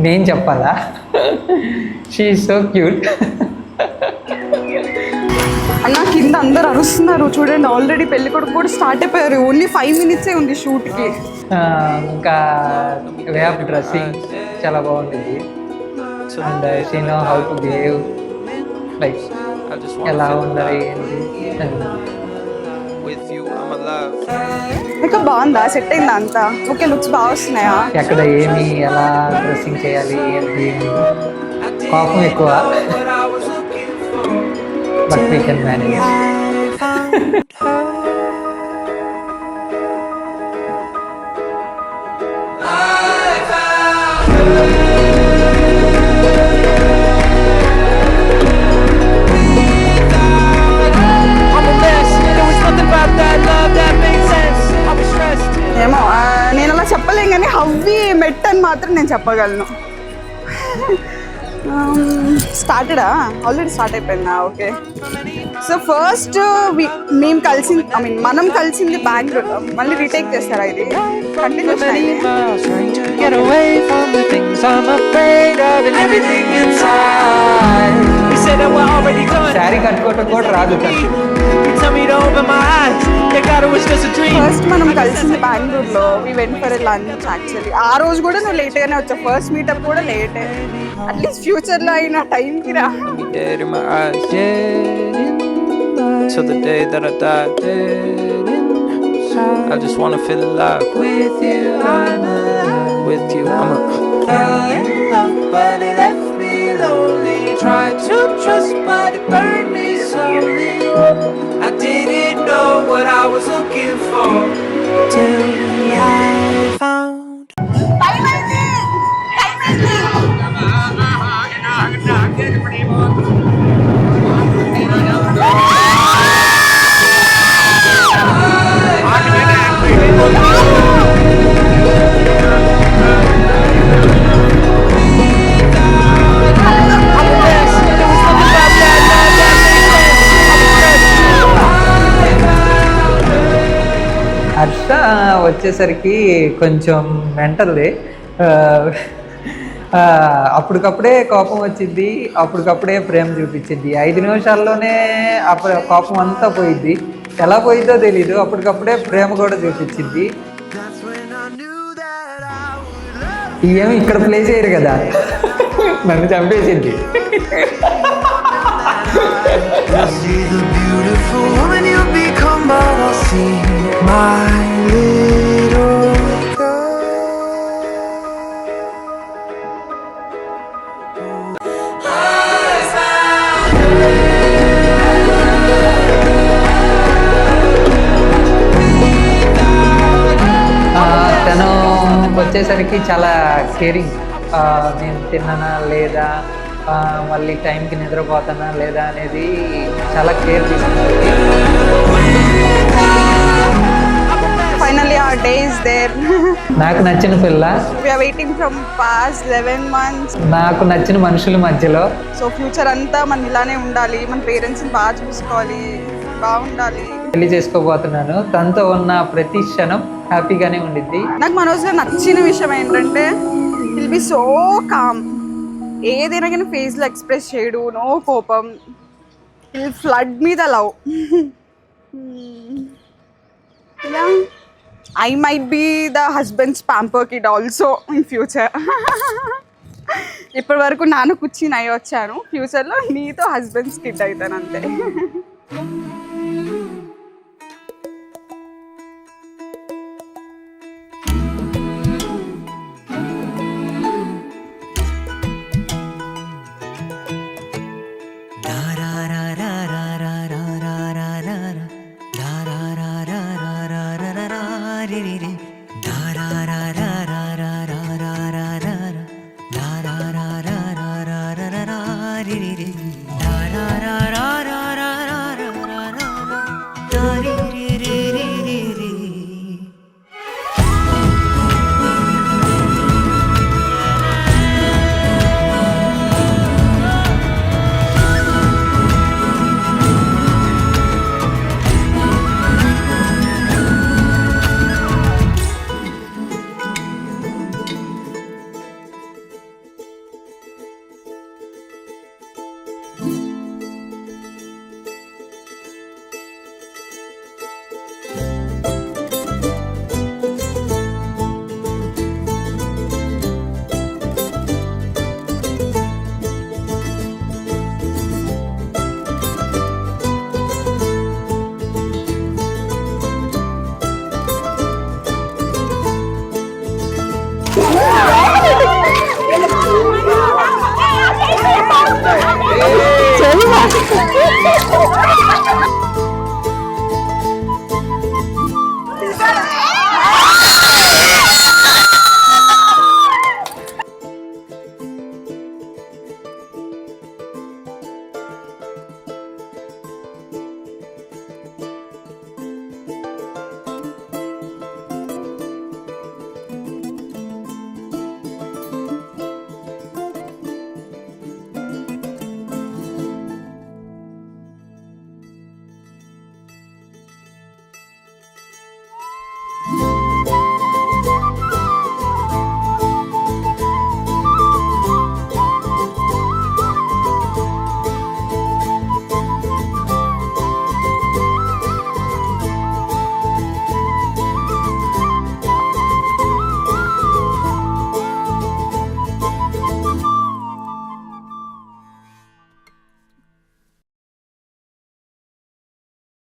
నేను చెప్పాలా? She is so cute. అన్న కింద అందరు అరుస్తున్నారు చూడండి. ఆల్రెడీ పెళ్లి కొడుకు కూడా స్టార్ట్ అయిపోయారు. ఓన్లీ 5 minutes ఉంది షూట్కి. ఇంకా వే ఆఫ్ డ్రెస్సింగ్ చాలా బాగుంటుంది. And she know how to behave, like ఎలా ఉండాలి ఏంటి. ఇంకా బాగుందా? సెట్ అయిందా అంతా? ఓకే, లుక్స్ బాగా వస్తున్నాయా? ఎక్కడ ఏమి ఎలా డ్రెస్సింగ్ చేయాలి ఏంటి. కోపం ఎక్కువ, బట్ వీ కెన్ మేనేజ్. ఏమో నేను అలా చెప్పలేం కానీ హవ్వి మెట్ అని మాత్రం నేను చెప్పగలను. స్టార్టెడా? ఆల్రెడీ స్టార్ట్ అయిపోయిందా? ఓకే. సో ఫస్ట్ మేము కలిసింది, ఐ మీన్ మనం కలిసింది బెంగళూరు. మళ్ళీ రీటేక్ చేస్తారా ఇది? కంటిన్యూషన్ శారీ కట్టుకోవటం కూడా రాదు. ఫస్ట్ మనం కలిసింది బెంగళూరులో. We went for lunch actually. ఆ రోజు కూడా నువ్వు లేట్గానే వచ్చావు. ఫస్ట్ మీటప్ కూడా లేటే. అట్లీస్ట్ ఫ్యూచర్లో అయినా టైంకి రా. Till the day that I die dead inside. I just wanna feel alive with you. I'm alive with you. I'm in love, but it left me lonely. Tried to trust, but it burned me slowly. I didn't know what I was looking for till I found. Harsha వచ్చేసరికి కొంచెం మెంటల్ది. అప్పటికప్పుడే కోపం వచ్చింది, అప్పటికప్పుడే ప్రేమ చూపించింది. 5 నిమిషాల్లోనే అప్పుడు కోపం అంతా పోయిద్ది. ఎలా పోయిద్దో తెలీదు. అప్పటికప్పుడే ప్రేమ కూడా చూపించింది. ఏమి ఇక్కడ ప్లే చేయరు కదా, నన్ను చంపేసింది. తను వచ్చేసరికి చాలా కేరింగ్. నేను తిన్నానా లేదా, మళ్ళీ టైంకి నిద్రపోతానా లేదా అనేది చాలా కేర్ తీసుకుంటుంది. Finally our day is there. నాకు నచ్చిన పిల్ల. We are waiting from past 11 months. నాకు నచ్చిన మనుషుల మధ్యలో. సో ఫ్యూచర్ అంతా మనం ఇలానే ఉండాలి. మన పేరెంట్స్ని బాగా చూసుకోవాలి, బాగుండాలి. పెళ్లి చేసుకోబోతున్నాను. తనతో ఉన్న ప్రతి క్షణం హ్యాపీగానే ఉండిద్ది. నాకు మనోజ్లో నచ్చిన విషయం ఏంటంటే విల్ బి సో కామ్. ఏదైనా కానీ ఫేస్లో ఎక్స్ప్రెస్ చేయడు, నో కోపం. విల్ ఫ్లడ్ మీద love. I might be the husband's pamper kid also in future. ఇప్పటి వరకు నాన్న కూర్చుని అయ్యి వచ్చాను. ఫ్యూచర్లో నీతో హస్బెండ్స్ కిడ్ అవుతాను అంతే.